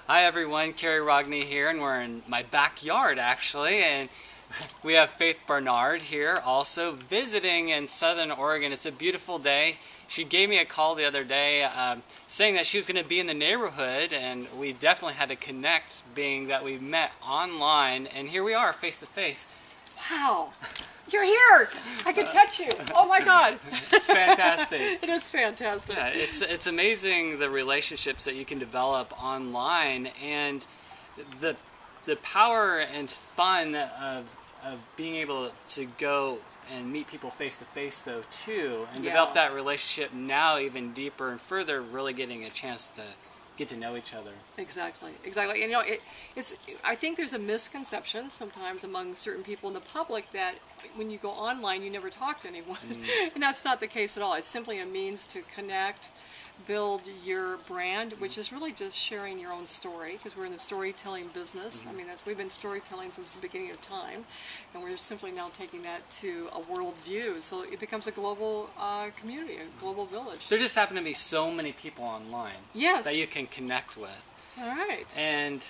Hi everyone, Kary here, and we're in my backyard actually, and we have Faith Barnard here also visiting in Southern Oregon. It's a beautiful day. She gave me a call the other day saying that she was going to be in the neighborhood, and we definitely had to connect, being that we met online, and here we are face to face. Wow, you're here! I can touch you. Oh my God! It's fantastic. It is fantastic. Yeah, it's amazing the relationships that you can develop online, and the power and fun of being able to go and meet people face to face though too, and develop that relationship now even deeper and further, really getting a chance to get to know each other. Exactly. And you know, I think there's a misconception sometimes among certain people in the public that when you go online you never talk to anyone. And that's not the case at all. It's simply a means to connect, build your brand, which is really just sharing your own story, because we're in the storytelling business. I mean, we've been storytelling since the beginning of time, and we're simply now taking that to a world view. So it becomes a global community, a global village. There just happen to be so many people online that you can connect with. All right. And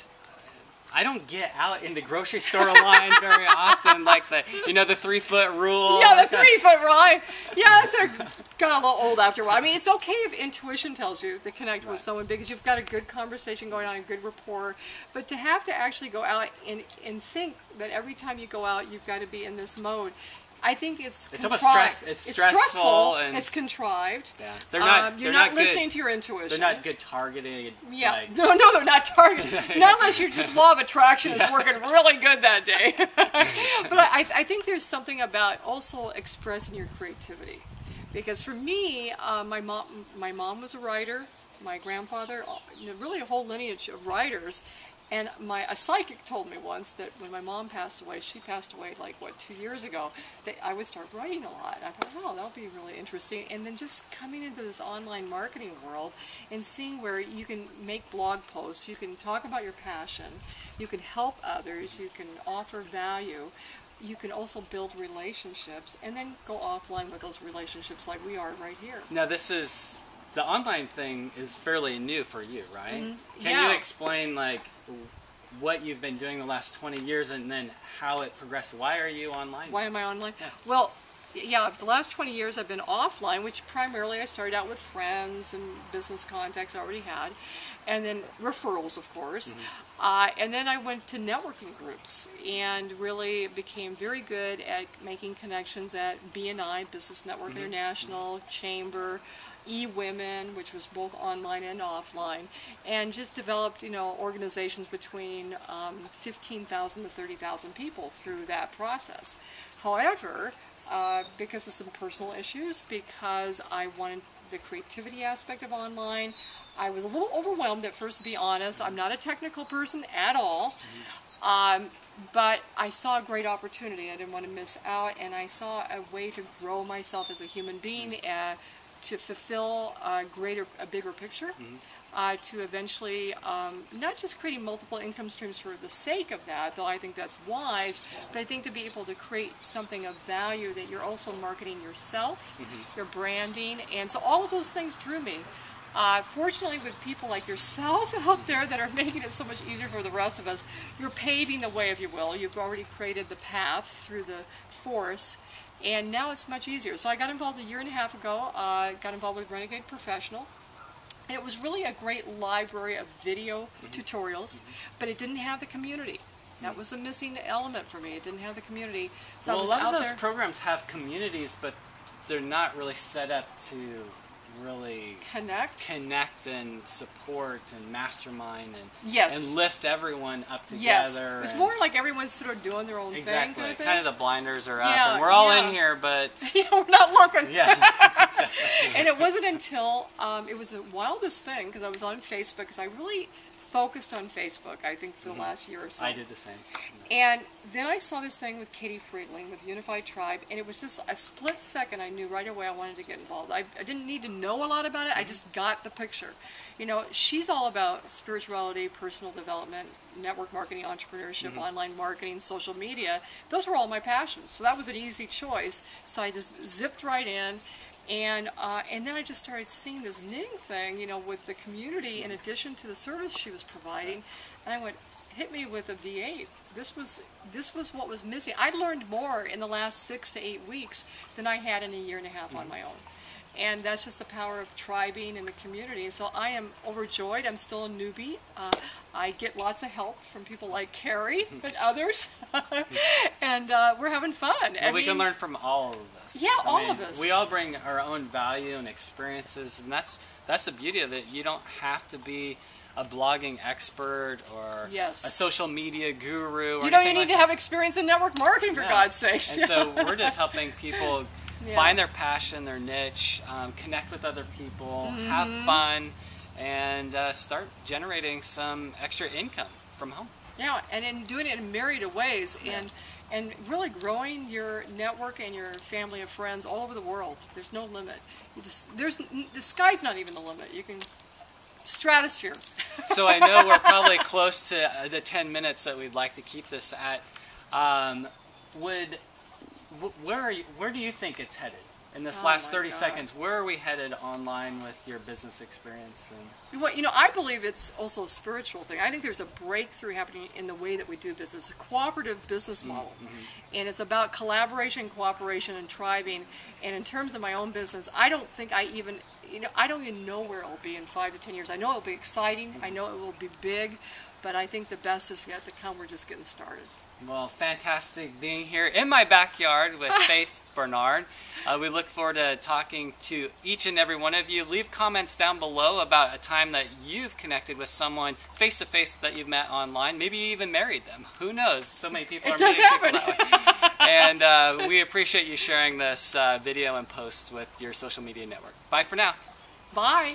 I don't get out in the grocery store line very often, like the 3-foot rule. Yeah, the 3-foot rule. Yeah, it's got a little old after a while. I mean, it's okay if intuition tells you to connect with someone because you've got a good conversation going on, a good rapport. But to have to actually go out and think that every time you go out, you've got to be in this mode, I think it's contrived. It's stressful. And it's contrived. Yeah. You're not listening to your intuition. They're not good targeting. Yeah. No, they're not targeting. Not unless your just law of attraction is working really good that day. But I think there's something about also expressing your creativity. Because for me, my mom was a writer. My grandfather, really a whole lineage of writers. And a psychic told me once that when my mom passed away, she passed away like, 2 years ago, that I would start writing a lot. And I thought, oh, that'll be really interesting. And then just coming into this online marketing world and seeing where you can make blog posts, you can talk about your passion, you can help others, you can offer value, you can also build relationships, and then go offline with those relationships like we are right here. Now the online thing is fairly new for you, right? Can you explain what you've been doing the last 20 years and then how it progressed? Why are you online? Why am I online? Yeah. Well, yeah, the last 20 years I've been offline, which primarily I started out with friends and business contacts I already had, and then referrals, of course. And then I went to networking groups and really became very good at making connections at BNI, Business Network International, Chamber, eWomen, which was both online and offline, and just developed, organizations between 15,000 to 30,000 people through that process. However, because of some personal issues, because I wanted the creativity aspect of online, I was a little overwhelmed at first, to be honest. I'm not a technical person at all. But I saw a great opportunity. I didn't want to miss out, and I saw a way to grow myself as a human being, to fulfill a bigger picture, to eventually not just creating multiple income streams for the sake of that, though I think that's wise, but I think to be able to create something of value that you're also marketing yourself, your branding, and so all of those things drew me. Fortunately, with people like yourself out there that are making it so much easier for the rest of us, you're paving the way, if you will. You've already created the path through the force, and now it's much easier. So I got involved a year and a half ago, got involved with Renegade Professional, and it was really a great library of video tutorials, but it didn't have the community. That was a missing element for me. It didn't have the community. So a lot of those programs have communities, but they're not really set up to really connect and support and mastermind and lift everyone up together. Yes, it's more like everyone's sort of doing their own thing. Exactly, kind of the blinders are up, and we're all in here, but we're not looking. Yeah, exactly. And it wasn't until it was the wildest thing, because I was on Facebook, because I really focused on Facebook, I think, for the last year or so. I did the same. And then I saw this thing with Katie Friedling with Unified Tribe, and it was just a split second. I knew right away I wanted to get involved. I didn't need to know a lot about it. I just got the picture. She's all about spirituality, personal development, network marketing, entrepreneurship, online marketing, social media. Those were all my passions. So that was an easy choice. So I just zipped right in. And then I just started seeing this knitting thing, you know, with the community in addition to the service she was providing. And I went, hit me with a V8. This was what was missing. I learned more in the last 6 to 8 weeks than I had in a year and a half on my own. And that's just the power of tribing in the community. So I am overjoyed. I'm still a newbie. I get lots of help from people like Kary and others. And we're having fun. Well, we can learn from all of us. Yeah, all of us. We all bring our own value and experiences, and that's the beauty of it. You don't have to be a blogging expert or a social media guru or you don't even need to have experience in network marketing, for God's sakes. And so we're just helping people find their passion, their niche, connect with other people, have fun, and start generating some extra income from home. Yeah, and in doing it in myriad of ways, and really growing your network and your family of friends all over the world. There's no limit. The sky's not even the limit. You can stratosphere. So I know we're probably close to the 10 minutes that we'd like to keep this at. Where do you think it's headed in this last 30 seconds? Where are we headed online with your business experience? Well, you know, I believe it's also a spiritual thing. I think there's a breakthrough happening in the way that we do business. It's a cooperative business model, and it's about collaboration, cooperation, and tribing. And in terms of my own business, I don't think I don't even know where it'll be in 5 to 10 years. I know it'll be exciting. I know it will be big, but I think the best is yet to come. We're just getting started. Well, fantastic being here in my backyard with Faith Barnard. We look forward to talking to each and every one of you. Leave comments down below about a time that you've connected with someone face-to-face that you've met online. Maybe you even married them. Who knows? So many people are meeting people that way. And we appreciate you sharing this video and post with your social media network. Bye for now. Bye.